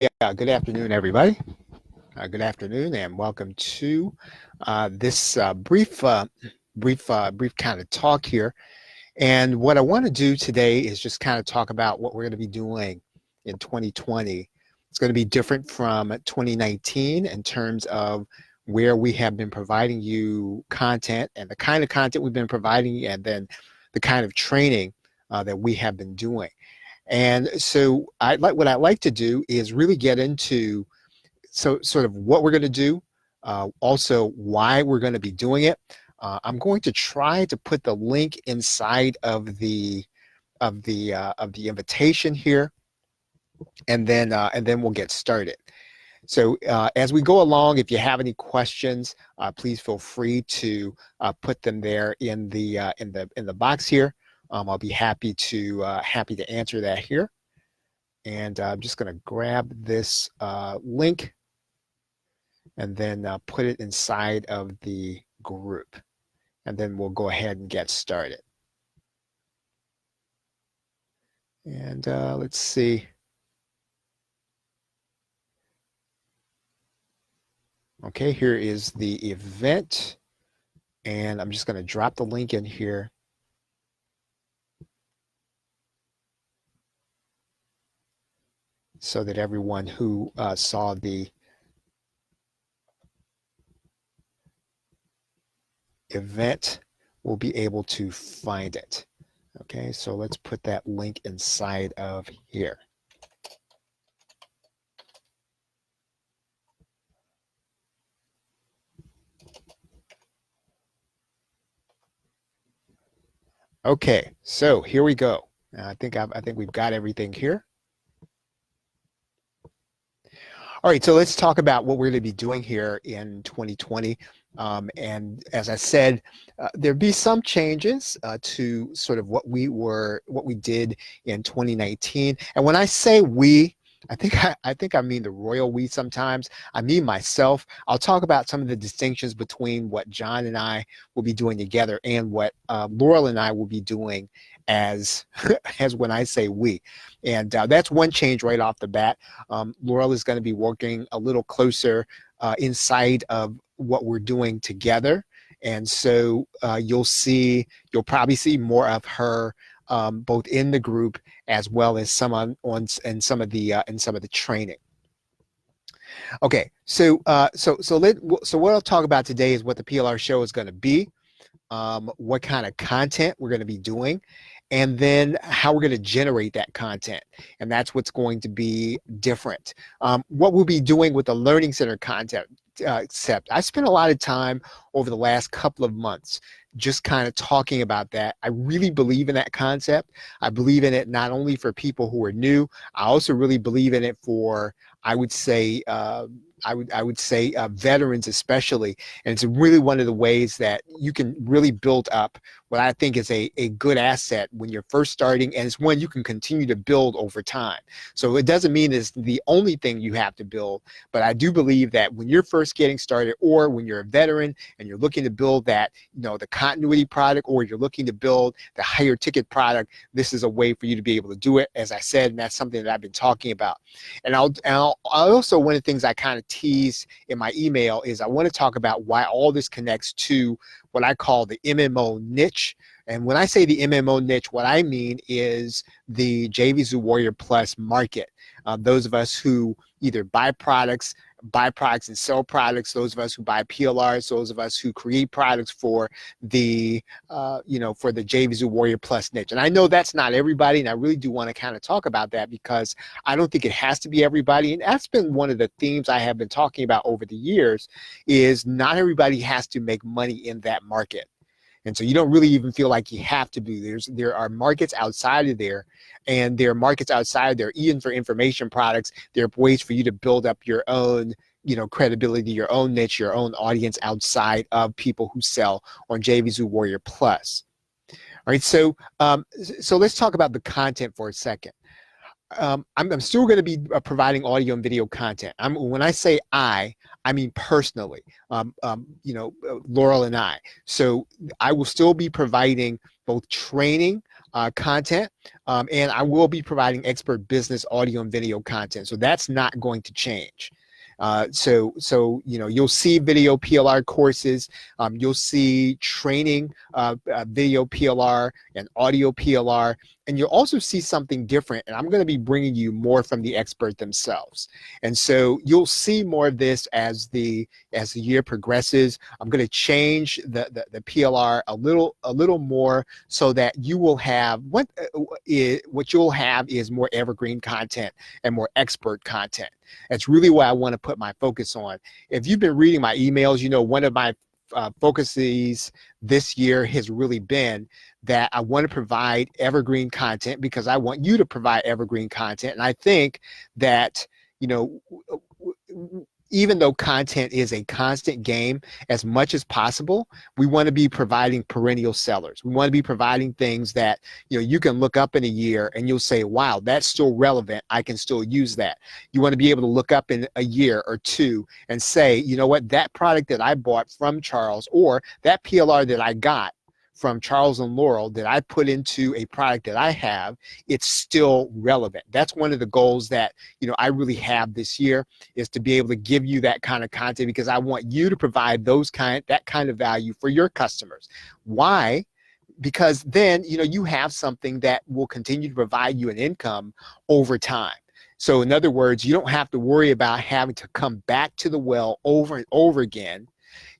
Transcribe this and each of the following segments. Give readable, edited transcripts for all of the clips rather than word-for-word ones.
Yeah, good afternoon, everybody. Good afternoon, and welcome to this brief kind of talk here. And what I want to do today is just kind of talk about what we're going to be doing in 2020. It's going to be different from 2019 in terms of where we have been providing you content and the kind of content we've been providing, and then the kind of training that we have been doing. And so what I like to do is really get into sort of what we're going to do, also why we're going to be doing it. I'm going to try to put the link inside of the invitation here, and then we'll get started. So as we go along, if you have any questions, please feel free to put them there in the box here. I'll be happy to answer that here. And I'm just going to grab this link and then put it inside of the group. And then we'll go ahead and get started. And let's see. Okay, here is the event. And I'm just going to drop the link in here. So that everyone who saw the event will be able to find it. Okay, so let's put that link inside of here. Okay, so here we go. I think we've got everything here. All right, so let's talk about what we're going to be doing here in 2020. And as I said, there'll be some changes to sort of what we did in 2019. And when I say we, I think I mean the royal we sometimes. I mean myself. I'll talk about some of the distinctions between what John and I will be doing together and what Laurel and I will be doing as as when I say we. And that's one change right off the bat. Laurel is going to be working a little closer inside of what we're doing together. And so you'll probably see more of her both in the group as well as some on and some of the training. Okay, so what I'll talk about today is what the PLR show is going to be, what kind of content we're going to be doing, and then how we're going to generate that content. And that's what's going to be different. What we'll be doing with the Learning Center content, except I spent a lot of time over the last couple of months just kind of talking about that. I really believe in that concept. I believe in it not only for people who are new, I also really believe in it for, I would say, veterans especially. And it's really one of the ways that you can really build up what I think is a good asset when you're first starting, and it's one you can continue to build over time. So it doesn't mean it's the only thing you have to build, but I do believe that when you're first getting started, or when you're a veteran and you're looking to build that, the continuity product, or you're looking to build the higher ticket product, this is a way for you to be able to do it, as I said, and that's something that I've been talking about. And I'll also, one of the things I kind of teased in my email is I want to talk about why all this connects to what I call the MMO niche. And when I say the MMO niche, what I mean is the JVZoo Warrior Plus market. Those of us who either buy products and sell products, those of us who buy PLRs, those of us who create products for the for the JVZoo Warrior Plus niche. And I know that's not everybody, and I really do want to kind of talk about that, because I don't think it has to be everybody. And that's been one of the themes I have been talking about over the years, is not everybody has to make money in that market. And so you don't really even feel like you have to be. There are markets outside of there, and there are markets outside of there, even for information products. There are ways for you to build up your own, credibility, your own niche, your own audience outside of people who sell on JVZoo Warrior Plus. All right, so let's talk about the content for a second. I'm still going to be providing audio and video content. When I say I mean personally, Laurel and I. So I will still be providing both training content, and I will be providing expert business audio and video content. So that's not going to change. So you'll see video PLR courses, you'll see training, video PLR and audio PLR, and you'll also see something different. And I'm going to be bringing you more from the expert themselves. And so you'll see more of this as the year progresses. I'm going to change the PLR a little more so that you will have what you'll have is more evergreen content and more expert content. That's really what I want to put my focus on. If you've been reading my emails, you know one of my focuses this year has really been that I want to provide evergreen content because I want you to provide evergreen content. And I think that, even though content is a constant game, as much as possible, we want to be providing perennial sellers. We want to be providing things that you can look up in a year and you'll say, wow, that's still relevant. I can still use that. You want to be able to look up in a year or two and say, you know what, that product that I bought from Charles, or that PLR that I got from Charles and Laurel that I put into a product that I have, it's still relevant. That's one of the goals that I really have this year, is to be able to give you that kind of content, because I want you to provide that kind of value for your customers. Why? Because then you have something that will continue to provide you an income over time. So in other words, you don't have to worry about having to come back to the well over and over again.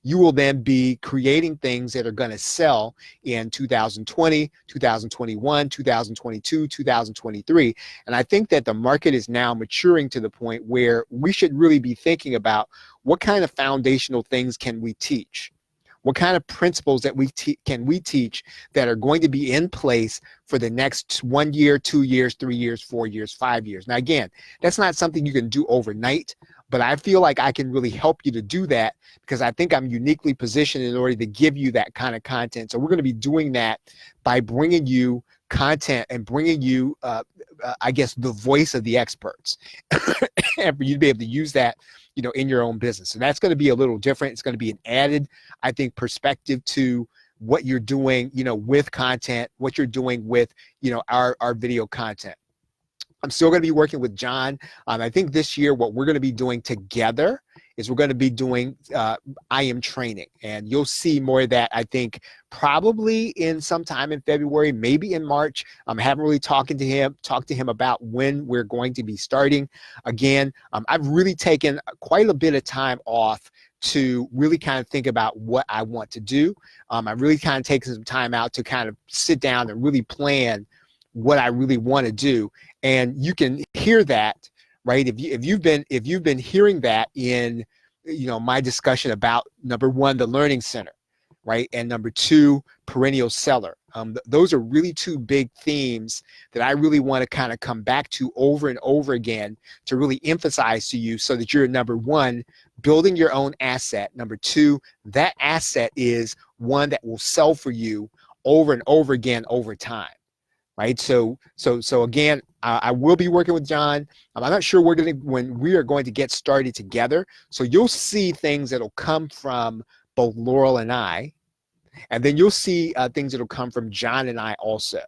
You will then be creating things that are going to sell in 2020, 2021, 2022, 2023. And I think that the market is now maturing to the point where we should really be thinking about what kind of foundational things can we teach? What kind of principles that can we teach that are going to be in place for the next 1 year, 2 years, 3 years, 4 years, 5 years? Now, again, that's not something you can do overnight, but I feel like I can really help you to do that because I think I'm uniquely positioned in order to give you that kind of content. So we're going to be doing that by bringing you content and bringing you, I guess, the voice of the experts, and for you to be able to use that in your own business. So that's going to be a little different. It's going to be an added, I think, perspective to what you're doing, with content, what you're doing with, our video content. I'm still going to be working with John. I think this year what we're going to be doing together is we're going to be doing I am training, and you'll see more of that, I think, probably in sometime in February, maybe in March. I haven't really talked to him about when we're going to be starting. Again, I've really taken quite a bit of time off to really kind of think about what I want to do. I've really kind of taken some time out to kind of sit down and really plan what I really want to do. And you can hear that, right? If you've been hearing that in my discussion about, number one, the Learning Center, right? And number two, Perennial Seller. Those are really two big themes that I really want to kind of come back to over and over again to really emphasize to you, so that you're, number one, building your own asset. Number two, that asset is one that will sell for you over and over again over time. Right. So again, I will be working with John. I'm not sure when we are going to get started together. So you'll see things that'll come from both Laurel and I, and then you'll see things that'll come from John and I also.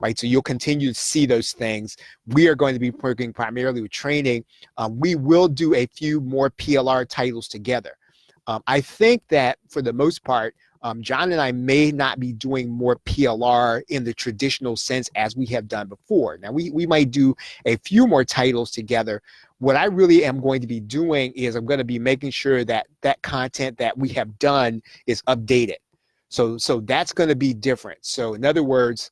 Right. So you'll continue to see those things. We are going to be working primarily with training. We will do a few more PLR titles together. I think that for the most part, John and I may not be doing more PLR in the traditional sense as we have done before. Now, we might do a few more titles together. What I really am going to be doing is I'm going to be making sure that that content that we have done is updated. So that's going to be different. So in other words,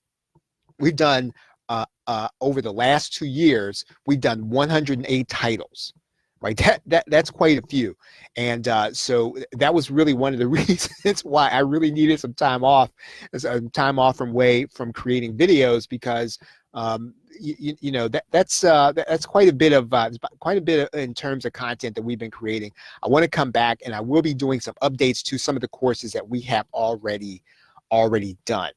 we've done, over the last 2 years, we've done 108 titles. Right, that's quite a few, and so that was really one of the reasons why I really needed some time off from creating videos, because that's quite a bit in terms of content that we've been creating. I want to come back, and I will be doing some updates to some of the courses that we have already done.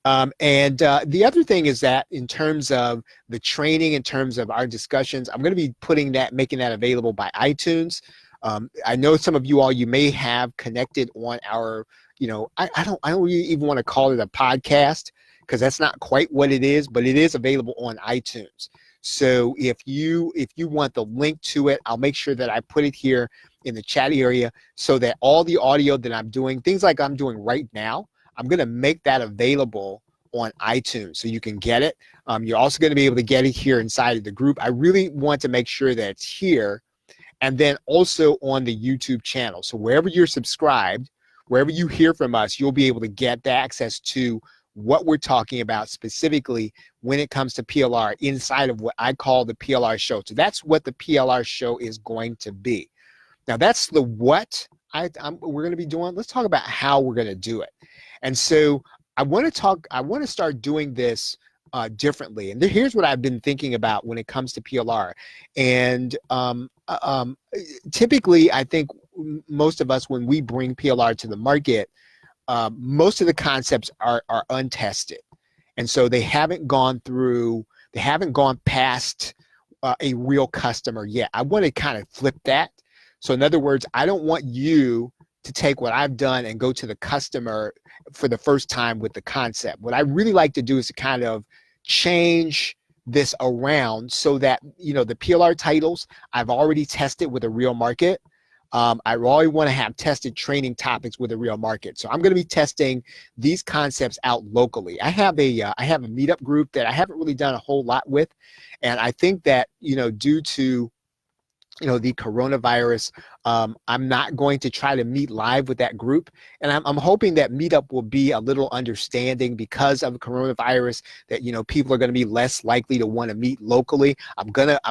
And the other thing is that in terms of the training, in terms of our discussions, I'm going to be making that available by iTunes. I know some of you may have connected on our, I don't really even want to call it a podcast, because that's not quite what it is, but it is available on iTunes. So if you want the link to it, I'll make sure that I put it here in the chat area so that all the audio that I'm doing, things like I'm doing right now, I'm going to make that available on iTunes so you can get it. You're also going to be able to get it here inside of the group. I really want to make sure that it's here and then also on the YouTube channel. So wherever you're subscribed, wherever you hear from us, you'll be able to get the access to what we're talking about specifically when it comes to PLR inside of what I call the PLR show. So that's what the PLR show is going to be. Now that's the what we're going to be doing. Let's talk about how we're going to do it. And so I want to start doing this differently. And here's what I've been thinking about when it comes to PLR. And typically, I think most of us, when we bring PLR to the market, most of the concepts are untested. And so they haven't gone past a real customer yet. I want to kind of flip that. So in other words, I don't want you to take what I've done and go to the customer for the first time with the concept. What I really like to do is to kind of change this around so that, you know, the PLR titles I've already tested with a real market. I already want to have tested training topics with a real market. So I'm going to be testing these concepts out locally. I have a meetup group that I haven't really done a whole lot with. And I think that, you know, due to the coronavirus, I'm not going to try to meet live with that group. And I'm hoping that Meetup will be a little understanding because of the coronavirus, that, you know, people are going to be less likely to want to meet locally. I'm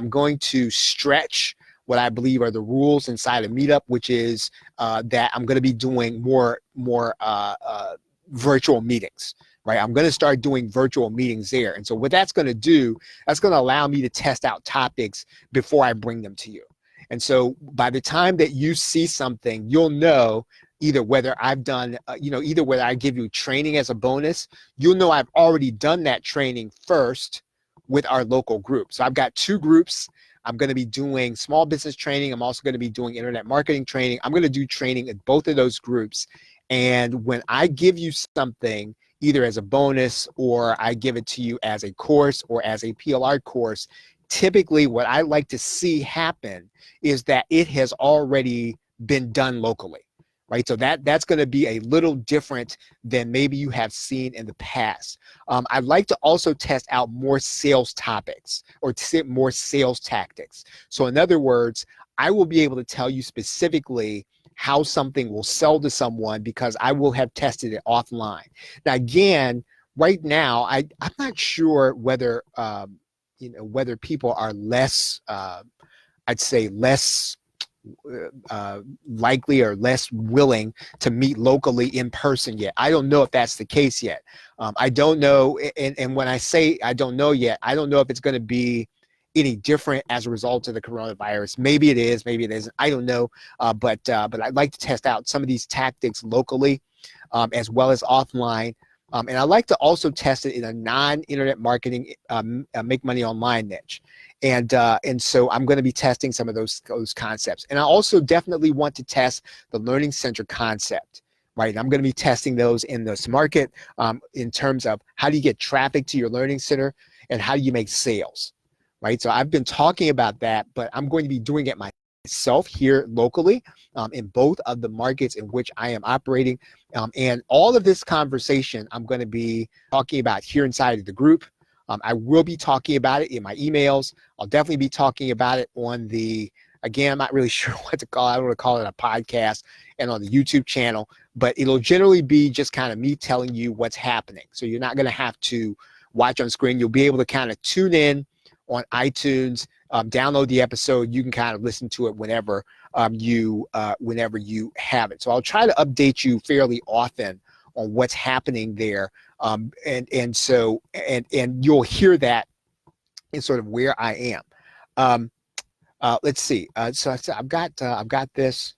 going to stretch what I believe are the rules inside of Meetup, which is that I'm going to be doing more virtual meetings. Right, I'm going to start doing virtual meetings there. And so what that's going to do, that's going to allow me to test out topics before I bring them to you. And so by the time that you see something, you'll know either whether I've done, either whether I give you training as a bonus, you'll know I've already done that training first with our local group. So I've got two groups. I'm going to be doing small business training. I'm also going to be doing internet marketing training. I'm going to do training in both of those groups. And when I give you something, either as a bonus or I give it to you as a course or as a PLR course, typically what I like to see happen is that it has already been done locally, right? So that's going to be a little different than maybe you have seen in the past. I'd like to also test out more sales topics or more sales tactics. So in other words, I will be able to tell you specifically how something will sell to someone because I will have tested it offline. Now, again, right now, I'm not sure whether, whether people are less, I'd say less likely or less willing to meet locally in person yet. I don't know if that's the case yet. I don't know. And when I say I don't know yet, I don't know if it's going to be any different as a result of the coronavirus. Maybe it is, maybe it isn't. I don't know. But I'd like to test out some of these tactics locally as well as offline. And I like to also test it in a non-internet marketing, make money online niche. And so I'm going to be testing some of those concepts. And I also definitely want to test the learning center concept, right? And I'm going to be testing those in this market in terms of how do you get traffic to your learning center and how do you make sales, right? So I've been talking about that, but I'm going to be doing it myself here locally in both of the markets in which I am operating. And all of this conversation I'm going to be talking about here inside of the group. I will be talking about it in my emails. I'll definitely be talking about it on the, again, I'm not really sure what to call it. I don't want to call it a podcast and on the YouTube channel, but it'll generally be just kind of me telling you what's happening. So you're not going to have to watch on screen. You'll be able to kind of tune in on iTunes, download the episode. You can kind of listen to it whenever you have it. So I'll try to update you fairly often on what's happening there, and so you'll hear that in sort of where I am. Let's see. So I've got this.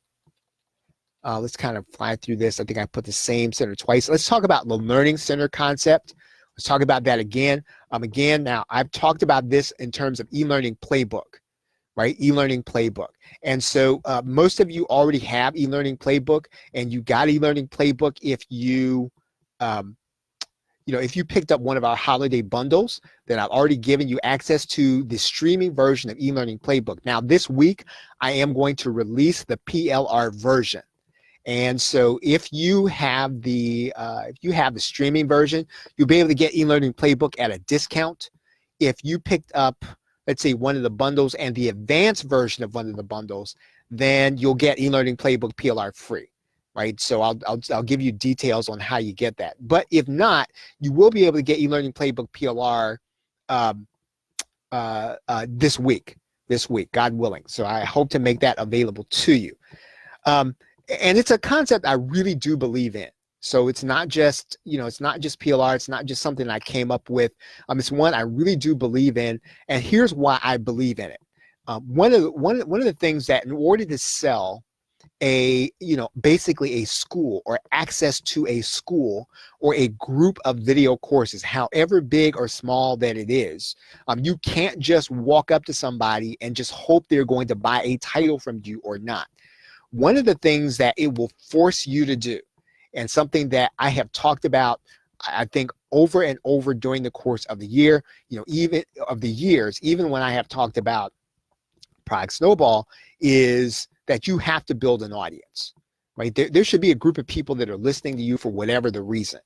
Let's kind of fly through this. I think I put the same center twice. Let's talk about the learning center concept. Let's talk about that again. Now I've talked about this in terms of e-learning playbook, right? E-learning playbook. And so most of you already have e-learning playbook, and you got e-learning playbook if you if you picked up one of our holiday bundles, then I've already given you access to the streaming version of eLearning Playbook. Now, this week, I am going to release the PLR version. And so if you have the streaming version, you'll be able to get eLearning Playbook at a discount. If you picked up, let's say, one of the bundles and the advanced version of one of the bundles, then you'll get eLearning Playbook PLR free, right? So I'll give you details on how you get that. But if not, you will be able to get eLearning Playbook PLR this week, God willing. So I hope to make that available to you. And it's a concept I really do believe in. So it's not just, it's not just PLR. It's not just something I came up with. It's one I really do believe in. And here's why I believe in it. One of the things that in order to sell basically a school or access to a school or a group of video courses, however big or small that it is, you can't just walk up to somebody and just hope they're going to buy a title from you or not. One of the things that it will force you to do, and something that I have talked about, I think, over and over during the course of the year, even of the years, even when I have talked about Product Snowball, is that you have to build an audience, right? There should be a group of people that are listening to you for whatever the reason.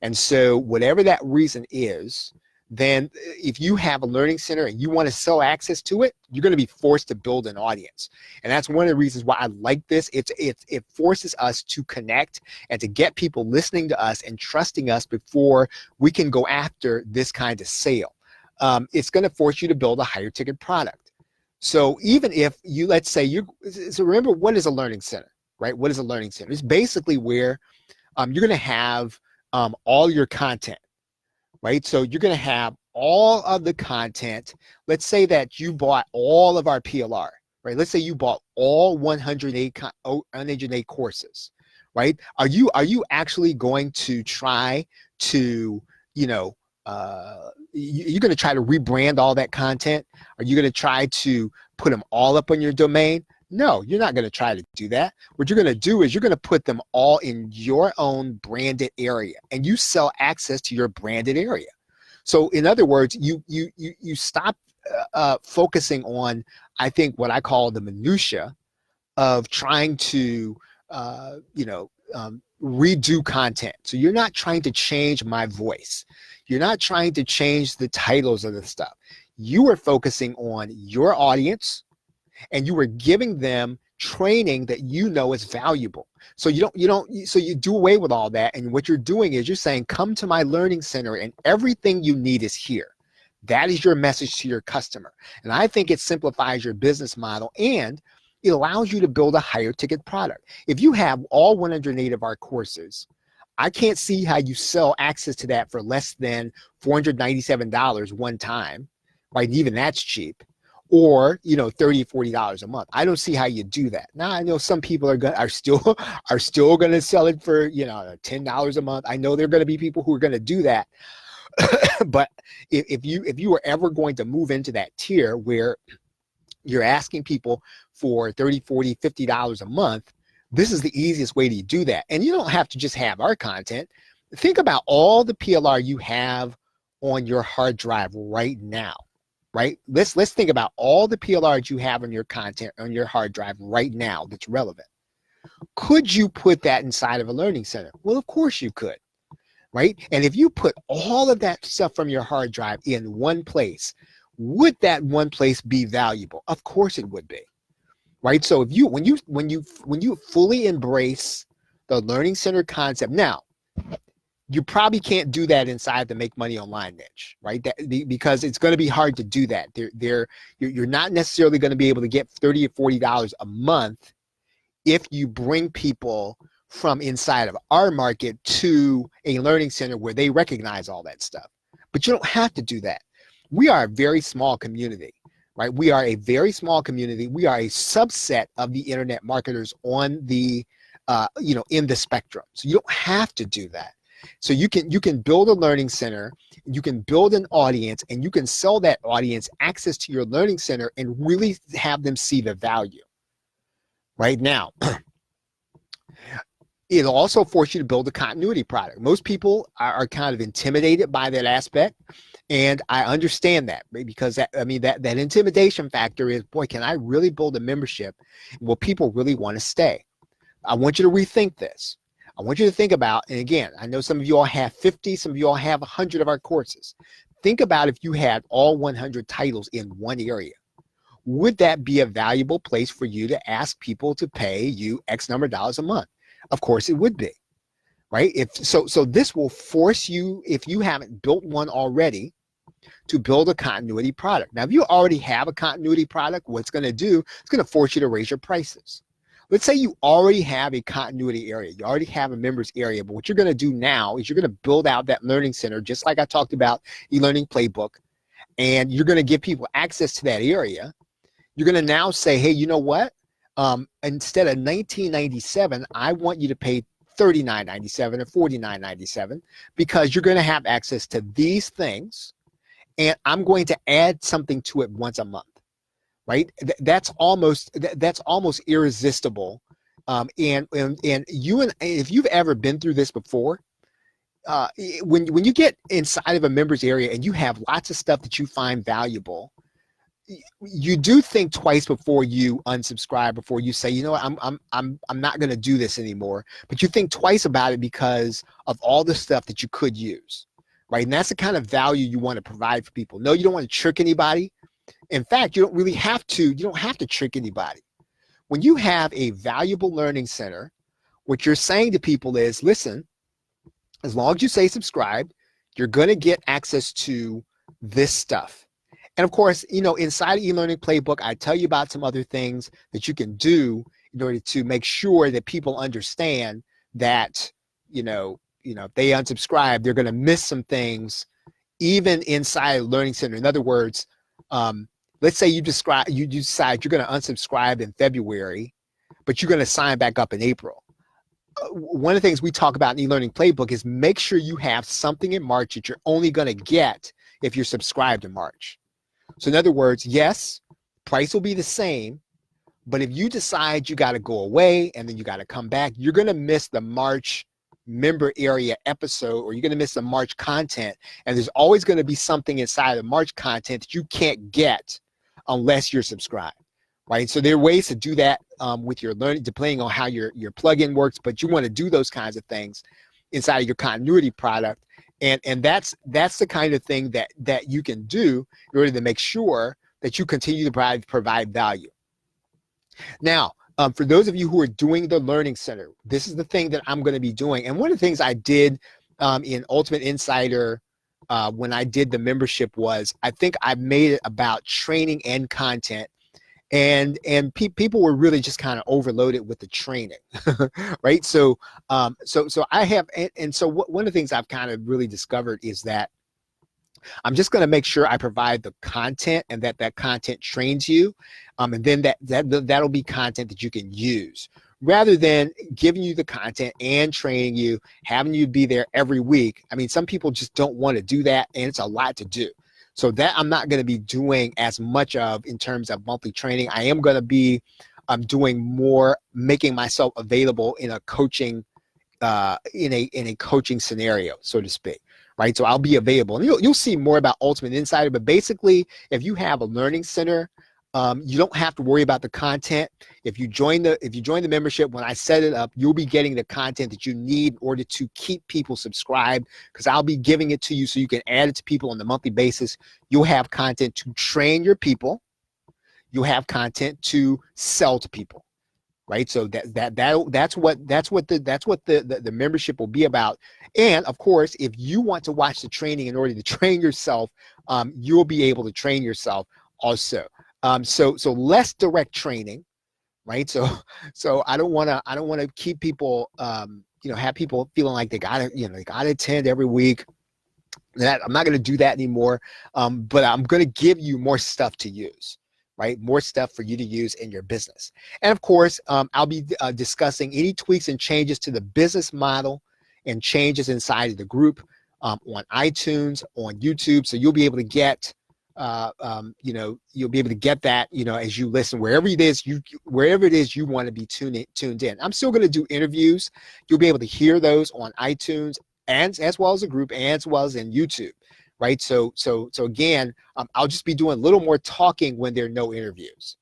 And so whatever that reason is, then if you have a learning center and you want to sell access to it, you're going to be forced to build an audience. And that's one of the reasons why I like this. It forces us to connect and to get people listening to us and trusting us before we can go after this kind of sale. It's going to force you to build a higher ticket product. So even if you, let's say so remember, what is a learning center, right? What is a learning center? It's basically where you're going to have all your content. Right? So you're going to have all of the content. Let's say that you bought all of our PLR, right? Let's say you bought all 108 courses, right? Are you actually going to try to, you're going to try to rebrand all that content? Are you going to try to put them all up on your domain? No, you're not going to try to do that. What you're going to do is you're going to put them all in your own branded area, and you sell access to your branded area. So in other words, you stop focusing on, I think, what I call the minutia of trying to, redo content. So you're not trying to change my voice. You're not trying to change the titles of the stuff. You are focusing on your audience, and you are giving them training that is valuable. So you do away with all that, and what you're doing is you're saying, come to my learning center and everything you need is here. That is your message to your customer. And I think it simplifies your business model, and it allows you to build a higher ticket product. If you have all 108 of our courses, I can't see how you sell access to that for less than $497 one time, right? Even that's cheap. Or $30, $40 a month. I don't see how you do that. Now I know some people are still going to sell it for $10 a month. I know there are going to be people who are going to do that. But if you are ever going to move into that tier where you're asking people for $30, $40, $50 a month, this is the easiest way to do that. And you don't have to just have our content. Think about all the PLR you have on your hard drive right now. Right? Let's think about all the PLRs you have on your content on your hard drive right now that's relevant. Could you put that inside of a learning center? Well, of course you could, right? And if you put all of that stuff from your hard drive in one place, would that one place be valuable? Of course it would be, right? So if when you fully embrace the learning center concept, now you probably can't do that inside the make money online niche, right? Because it's going to be hard to do that. You're not necessarily going to be able to get $30 or $40 a month if you bring people from inside of our market to a learning center where they recognize all that stuff. But you don't have to do that. We are a very small community, right? We are a very small community. We are a subset of the internet marketers on the, in the spectrum. So you don't have to do that. So you can build a learning center, you can build an audience, and you can sell that audience access to your learning center and really have them see the value. Right now, It'll also force you to build a continuity product. Most people are kind of intimidated by that aspect. And I understand that, right? Because that intimidation factor is, boy, can I really build a membership? Will people really want to stay? I want you to rethink this. I want you to think about, and again, I know some of you all have 50, some of you all have 100 of our courses. Think about if you had all 100 titles in one area. Would that be a valuable place for you to ask people to pay you X number of dollars a month? Of course it would be, right? So this will force you, if you haven't built one already, to build a continuity product. Now, if you already have a continuity product, what's going to do, it's going to force you to raise your prices. Let's say you already have a continuity area. You already have a members area, but what you're going to do now is you're going to build out that learning center, just like I talked about e-learning playbook, and you're going to give people access to that area. You're going to now say, hey, you know what? Instead of $19.97, I want you to pay $39.97 or $49.97 because you're going to have access to these things, and I'm going to add something to it once a month, right? That's almost irresistible. And if you've ever been through this before, when you get inside of a members area and you have lots of stuff that you find valuable, you do think twice before you unsubscribe, before you say, you know what, I'm not going to do this anymore. But you think twice about it because of all the stuff that you could use, right? And that's the kind of value you want to provide for people. No, you don't want to trick anybody. In fact, you don't really have to. You don't have to trick anybody. When you have a valuable learning center, what you're saying to people is, listen, as long as you say subscribe, you're going to get access to this stuff. And of course, you know, inside e-learning playbook, I tell you about some other things that you can do in order to make sure that people understand that, you know, if they unsubscribe, they're going to miss some things even inside Learning Center. In other words, let's say you decide you're going to unsubscribe in February, but you're going to sign back up in April. One of the things we talk about in e-learning playbook is make sure you have something in March that you're only going to get if you're subscribed in March. So in other words, yes, price will be the same, but if you decide you got to go away and then you got to come back, you're going to miss the March member area episode, or you're going to miss the March content. And there's always going to be something inside the March content that you can't get unless you're subscribed, right? So there are ways to do that with your learning, depending on how your plugin works, but you want to do those kinds of things inside of your continuity product. And that's the kind of thing that you can do in order to make sure that you continue to provide value. Now, for those of you who are doing the Learning Center, this is the thing that I'm going to be doing. And one of the things I did in Ultimate Insider when I did the membership was, I think I made it about training and content. And people were really just kind of overloaded with the training, right? So I have, and so one of the things I've kind of really discovered is that I'm just going to make sure I provide the content and that content trains you, and then that'll be content that you can use, rather than giving you the content and training you, having you be there every week. I mean, some people just don't want to do that, and it's a lot to do. So that I'm not going to be doing as much of in terms of monthly training. I am going to be doing more, making myself available in a coaching in a coaching scenario, so to speak, right? So I'll be available, and you'll see more about Ultimate Insider. But basically, if you have a learning center, you don't have to worry about the content. If you join the membership, when I set it up, you'll be getting the content that you need in order to keep people subscribed, because I'll be giving it to you so you can add it to people on a monthly basis. You'll have content to train your people. You'll have content to sell to people, right? So that's what the membership will be about. And of course, if you want to watch the training in order to train yourself, you'll be able to train yourself also. So less direct training, right? So I don't want to keep people, have people feeling like they gotta attend every week. I'm not going to do that anymore. But I'm going to give you more stuff to use, right? More stuff for you to use in your business. And of course, I'll be discussing any tweaks and changes to the business model and changes inside of the group on iTunes, on YouTube. So you'll be able to get you know, you'll be able to get that, you know, as you listen, wherever it is you want to be tuned in. I'm still going to do interviews. You'll be able to hear those on iTunes and as well as a group and as well as in YouTube. Right. So again, I'll just be doing a little more talking when there are no interviews.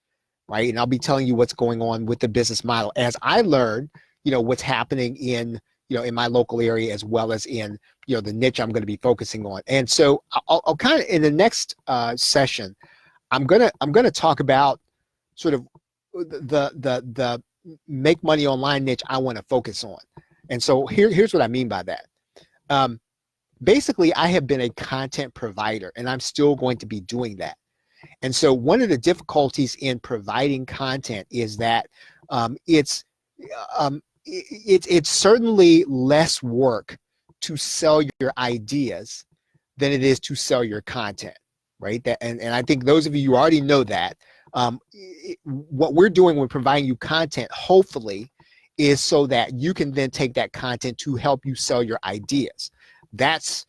Right. And I'll be telling you what's going on with the business model as I learn, you know, what's happening in, you know, in my local area as well as in, you know, the niche I'm going to be focusing on. And so I'll kind of in the next session, I'm gonna talk about sort of the make money online niche I want to focus on. And so here's what I mean by that. Basically, I have been a content provider, and I'm still going to be doing that. And so one of the difficulties in providing content is that it's certainly less work to sell your ideas than it is to sell your content, right? That and I think those of you who already know that, what we're doing when providing you content, hopefully, is so that you can then take that content to help you sell your ideas. That's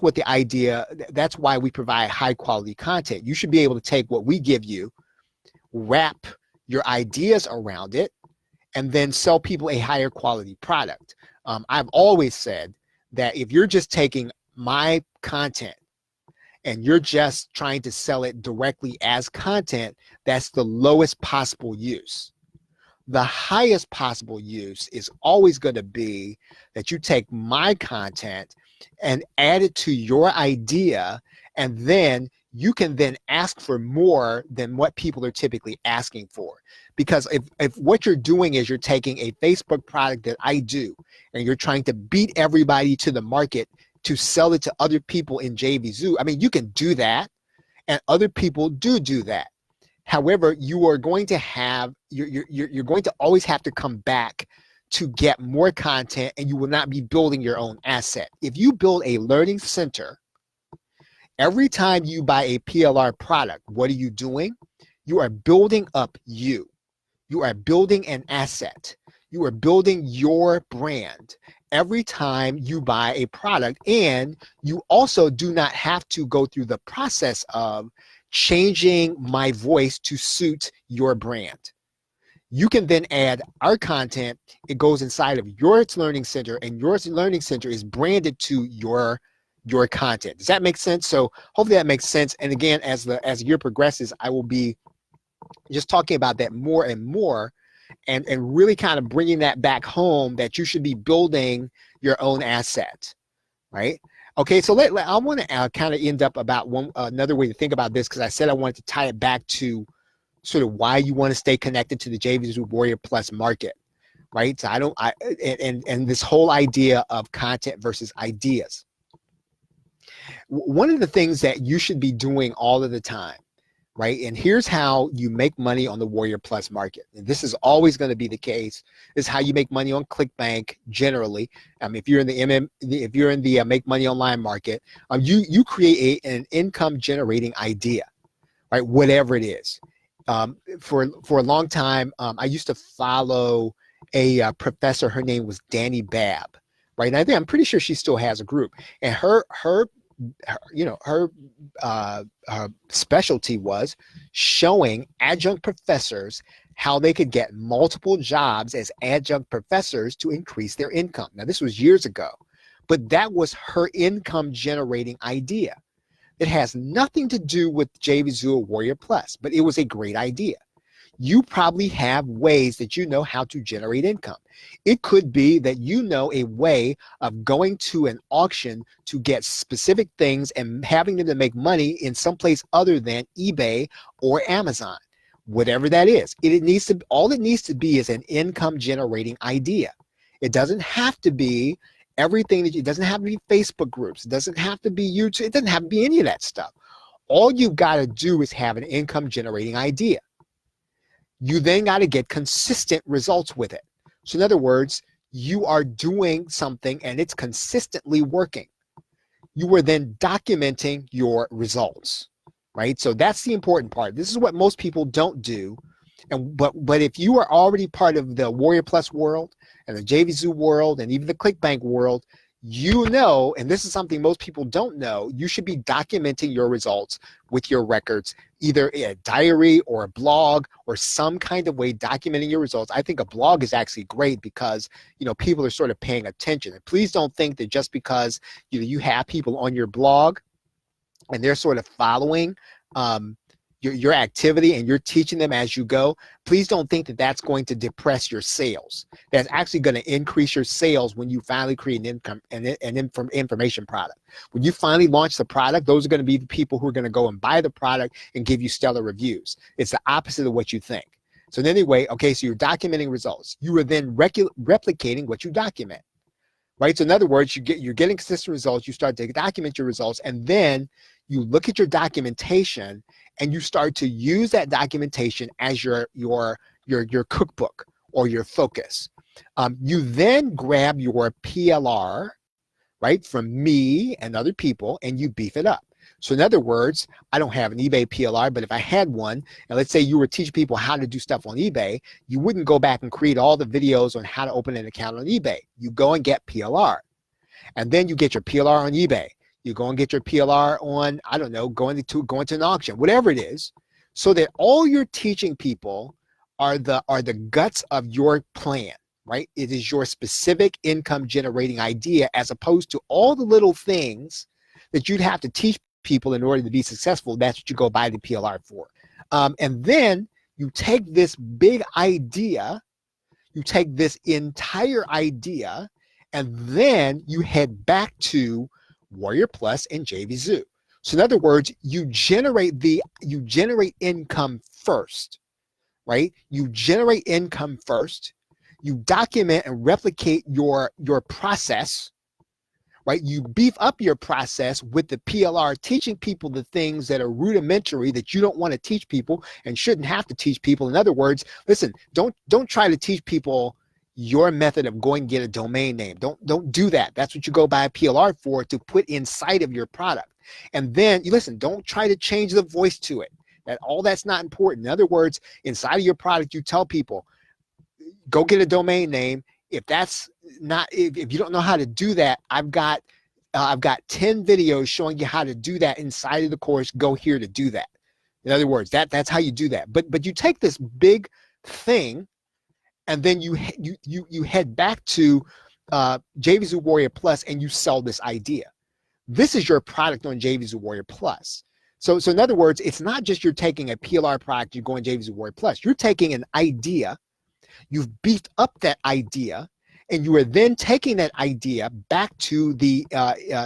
what the idea, that's why we provide high quality content. You should be able to take what we give you, wrap your ideas around it, and then sell people a higher quality product. I've always said that if you're just taking my content and you're just trying to sell it directly as content, that's the lowest possible use. The highest possible use is always going to be that you take my content and add it to your idea, and then you can then ask for more than what people are typically asking for. Because if what you're doing is you're taking a Facebook product that I do and you're trying to beat everybody to the market to sell it to other people in JVZoo, I mean, you can do that, and other people do that. However, you are going to have, you're going to always have to come back to get more content, and you will not be building your own asset. If you build a learning center, every time you buy a PLR product, what are you doing? You are building up you. You are building an asset. You are building your brand every time you buy a product, and you also do not have to go through the process of changing my voice to suit your brand. You can then add our content. It goes inside of your learning center, and your learning center is branded to your content. Does that make sense? So hopefully that makes sense. And again, as the year progresses, I will be just talking about that more and more, and really kind of bringing that back home, that you should be building your own asset, right? Okay, so I want to kind of end up about another way to think about this, because I said I wanted to tie it back to sort of why you want to stay connected to the JVZoo Warrior Plus market, right? So and this whole idea of content versus ideas. One of the things that you should be doing all of the time, right? And here's how you make money on the Warrior Plus market. And this is always going to be the case. This is how you make money on ClickBank generally. If you're in the make money online market, you create an income generating idea, right? Whatever it is. For a long time, I used to follow a professor. Her name was Danny Babb, right? And I'm pretty sure she still has a group. And her specialty was showing adjunct professors how they could get multiple jobs as adjunct professors to increase their income. Now, this was years ago, but that was her income generating idea. It has nothing to do with JVZoo Warrior Plus, but it was a great idea. You probably have ways that you know how to generate income. It could be that you know a way of going to an auction to get specific things and having them to make money in some place other than eBay or Amazon. Whatever that is, all it needs to be is an income generating idea. It doesn't have to be everything. It doesn't have to be Facebook groups. It doesn't have to be YouTube. It doesn't have to be any of that stuff. All you've got to do is have an income generating idea. You then got to get consistent results with it. So in other words, you are doing something and it's consistently working. You are then documenting your results, right? So that's the important part. This is what most people don't do. But if you are already part of the Warrior Plus world and the JVZoo world and even the ClickBank world, you know, and this is something most people don't know, you should be documenting your results with your records, either in a diary or a blog or some kind of way documenting your results. I think a blog is actually great because, you know, people are sort of paying attention. And please don't think that just because you have people on your blog and they're sort of following your activity and you're teaching them as you go, please don't think that that's going to depress your sales. That's actually going to increase your sales when you finally create an information product. When you finally launch the product, those are going to be the people who are going to go and buy the product and give you stellar reviews. It's the opposite of what you think. So anyway, okay, so you're documenting results. You are then replicating what you document. Right? So in other words, you're getting consistent results, you start to document your results, and then you look at your documentation and you start to use that documentation as your cookbook or your focus. You then grab your PLR, right, from me and other people, and you beef it up. So in other words, I don't have an eBay PLR, but if I had one, and let's say you were teaching people how to do stuff on eBay, you wouldn't go back and create all the videos on how to open an account on eBay. You go and get PLR. And then you get your PLR on eBay. You go and get your PLR on, I don't know, going to an auction, whatever it is, so that all you're teaching people are the guts of your plan, right? It is your specific income generating idea, as opposed to all the little things that you'd have to teach people in order to be successful. That's what you go buy the PLR for. And then you take this big idea, you take this entire idea, and then you head back to Warrior Plus and JVZoo. So in other words, you generate income first, right? You generate income first. You document and replicate your process, right? You beef up your process with the PLR, teaching people the things that are rudimentary that you don't want to teach people and shouldn't have to teach people. In other words, listen, don't try to teach people your method of going and get a domain name. Don't do that. That's what you go buy a PLR for, to put inside of your product. And then you listen, don't try to change the voice to it. That's not important. In other words, inside of your product, you tell people, go get a domain name. If you don't know how to do that, I've got 10 videos showing you how to do that inside of the course. Go here to do that. In other words, that's how you do that. But you take this big thing, and then you head back to JVZoo Warrior Plus, and you sell this idea. This is your product on JVZoo Warrior Plus. So in other words, it's not just you're taking a PLR product, you're going JVZoo Warrior Plus. You're taking an idea, you've beefed up that idea, and you are then taking that idea back to the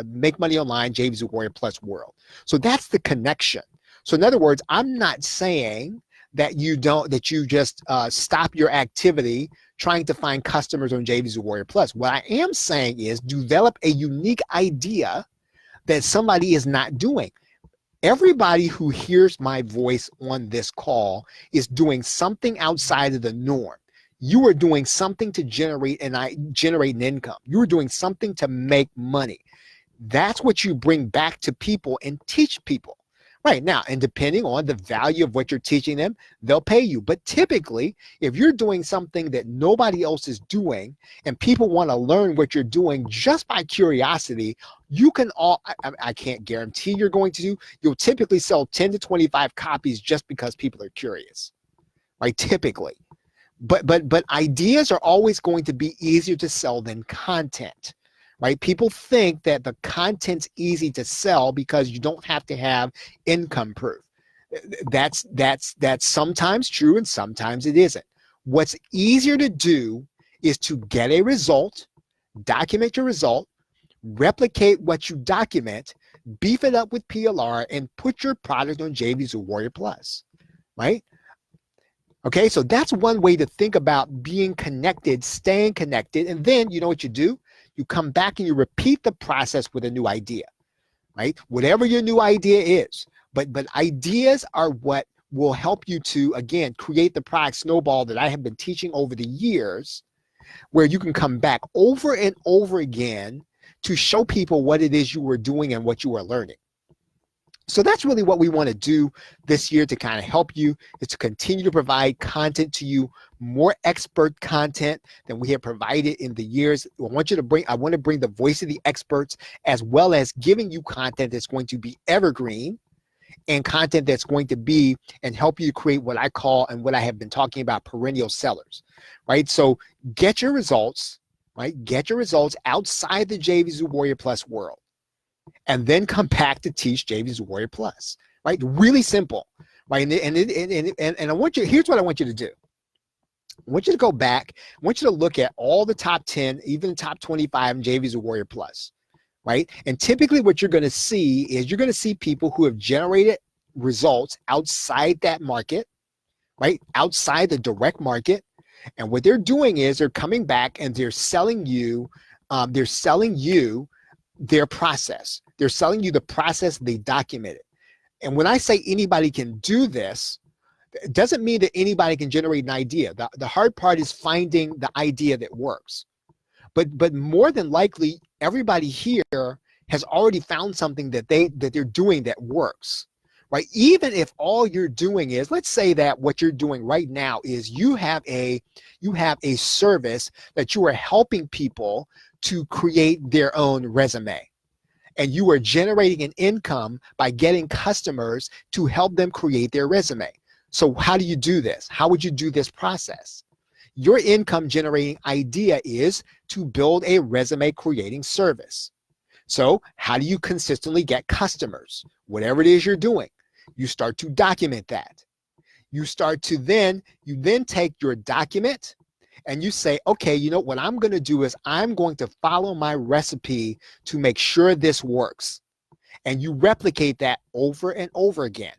Make Money Online JVZoo Warrior Plus world. So that's the connection. So in other words, I'm not saying that you just stop your activity trying to find customers on JVZoo Warrior Plus. What I am saying is develop a unique idea that somebody is not doing. Everybody who hears my voice on this call is doing something outside of the norm. You are doing something to generate an income. You are doing something to make money. That's what you bring back to people and teach people. Right now, and depending on the value of what you're teaching them, they'll pay you. But typically, if you're doing something that nobody else is doing and people want to learn what you're doing just by curiosity, I can't guarantee you'll typically sell 10 to 25 copies just because people are curious, right? Typically. But ideas are always going to be easier to sell than content. Right? People think that the content's easy to sell because you don't have to have income proof. That's sometimes true and sometimes it isn't. What's easier to do is to get a result, document your result, replicate what you document, beef it up with PLR, and put your product on JVZoo Warrior Plus, right? Okay, so that's one way to think about being connected, staying connected, and then you know what you do? You come back and you repeat the process with a new idea, right? Whatever your new idea is. But ideas are what will help you to, again, create the product snowball that I have been teaching over the years, where you can come back over and over again to show people what it is you were doing and what you were learning. So that's really what we want to do this year to kind of help you, is to continue to provide content to you, more expert content than we have provided in the years. I want to bring the voice of the experts, as well as giving you content that's going to be evergreen, and content that's going to be and help you create what I call, and what I have been talking about, perennial sellers, right? So get your results, right? Get your results outside the JVZoo Warrior Plus world, and then come back to teach JVZoo Warrior Plus, right? Really simple, right? And I want you, here's what I want you to do. I want you to go back. I want you to look at all the top 10, even the top 25 in JVZoo Warrior Plus, right? And typically what you're going to see is you're going to see people who have generated results outside that market, right? Outside the direct market. And what they're doing is they're coming back and they're selling you their process. They're selling you the process they documented. And when I say anybody can do this, it doesn't mean that anybody can generate an idea. The hard part is finding the idea that works. But more than likely, everybody here has already found something that they're doing that works, right? Even if all you're doing is, let's say that what you're doing right now is you have a service that you are helping people to create their own resume, and you are generating an income by getting customers to help them create their resume. So how do you do this? How would you do this process? Your income generating idea is to build a resume creating service. So how do you consistently get customers? Whatever it is you're doing, you start to document that. You then take your document and you say, okay, you know what I'm going to do is I'm going to follow my recipe to make sure this works. And you replicate that over and over again.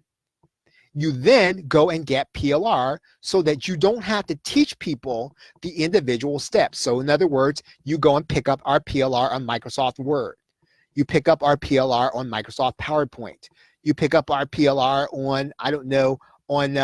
You then go and get PLR so that you don't have to teach people the individual steps. So in other words, you go and pick up our PLR on Microsoft Word. You pick up our PLR on Microsoft PowerPoint. You pick up our PLR on, I don't know, on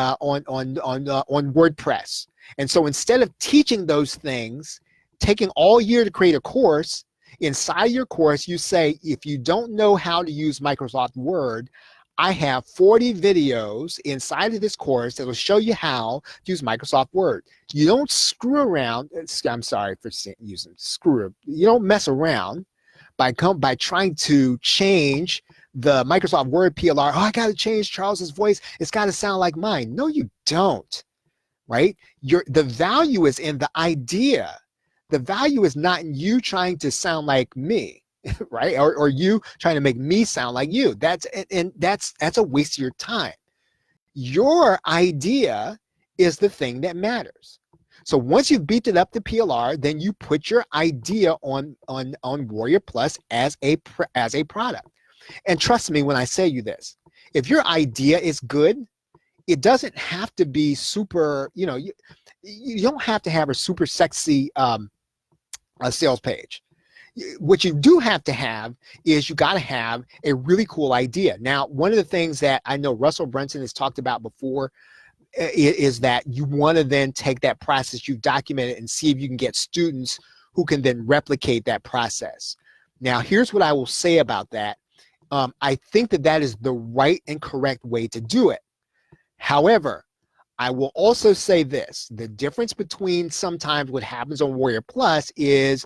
WordPress. And so instead of teaching those things, taking all year to create a course, inside your course, you say, if you don't know how to use Microsoft Word, I have 40 videos inside of this course that will show you how to use Microsoft Word. You don't screw around. I'm sorry for using screw. You don't mess around by trying to change the Microsoft Word PLR. Oh, I got to change Charles's voice. It's got to sound like mine. No, you don't, right? The value is in the idea. The value is not in you trying to sound like me. Right? Or you trying to make me sound like you. That's a waste of your time. Your idea is the thing that matters. So once you've beaten up the PLR, then you put your idea on Warrior Plus as a product. And trust me when I say you this, if your idea is good, it doesn't have to be super, you don't have to have a super sexy sales page. What you do have to have is you got to have a really cool idea. Now, one of the things that I know Russell Brunson has talked about before is that you want to then take that process you've documented and see if you can get students who can then replicate that process. Now, here's what I will say about that. I think that is the right and correct way to do it. However, I will also say this. The difference between sometimes what happens on Warrior Plus is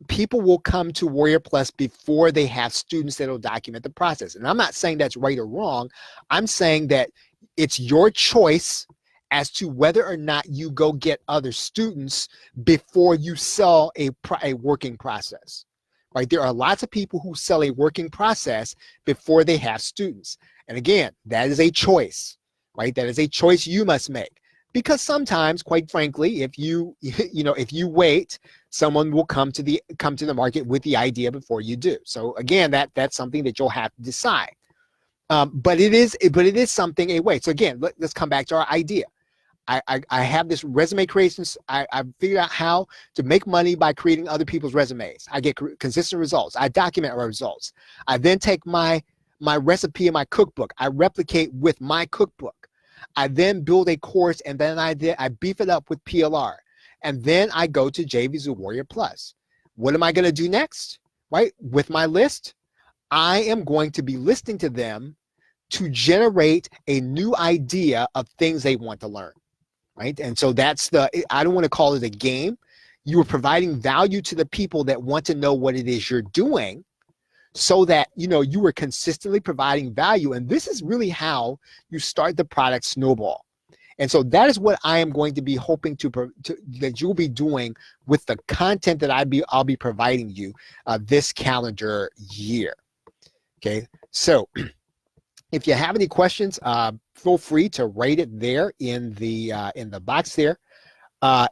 people will come to Warrior Plus before they have students that will document the process. And I'm not saying that's right or wrong. I'm saying that it's your choice as to whether or not you go get other students before you sell a working process, right? There are lots of people who sell a working process before they have students. And again, that is a choice, right? That is a choice you must make. Because sometimes, quite frankly, if you wait, someone will come to the market with the idea before you do. So again, that's something that you'll have to decide. But it is something a way. So again, let's come back to our idea. I have this resume creation. I've figured out how to make money by creating other people's resumes. I get consistent results. I document my results. I then take my recipe and my cookbook. I replicate with my cookbook. I then build a course, and then I beef it up with PLR. And then I go to JVZoo Warrior Plus. What am I going to do next? Right? With my list, I am going to be listening to them to generate a new idea of things they want to learn, right? And so that's I don't want to call it a game. You are providing value to the people that want to know what it is you're doing, so that, you are consistently providing value. And this is really how you start the product snowball. And so that is what I am going to be hoping that you'll be doing with the content that I'll be providing you this calendar year. Okay, so if you have any questions, feel free to write it there in the box there.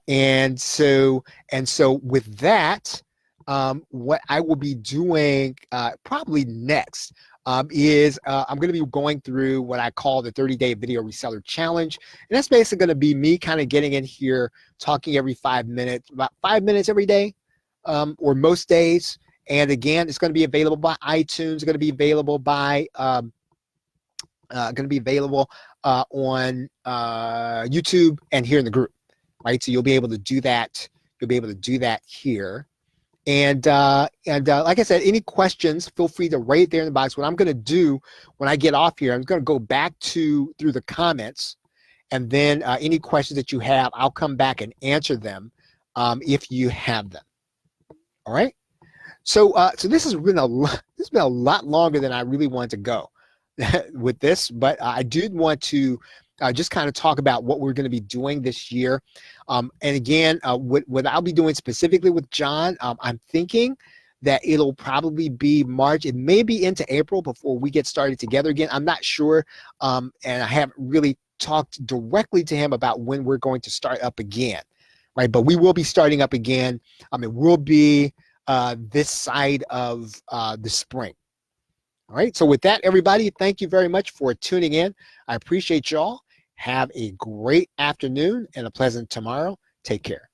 And so with that, what I will be doing probably next is I'm going to be going through what I call the 30-day video reseller challenge. And that's basically going to be me kind of getting in here, talking every 5 minutes, about 5 minutes every day, or most days. And again, it's going to be available by iTunes. It's going to be available by on YouTube and here in the group, right? So you'll be able to do that. You'll be able to do that here. And like I said, any questions, feel free to write it there in the box. What I'm going to do when I get off here, I'm going to go back through the comments, and then any questions that you have, I'll come back and answer them if you have them. All right. So this has been a lot longer than I really wanted to go with this, but I did want to just kind of talk about what we're going to be doing this year. And again, what I'll be doing specifically with John, I'm thinking that it'll probably be March. It may be into April before we get started together again. I'm not sure. And I haven't really talked directly to him about when we're going to start up again, right? But we will be starting up again. It will be this side of the spring. All right. So with that, everybody, thank you very much for tuning in. I appreciate y'all. Have a great afternoon and a pleasant tomorrow. Take care.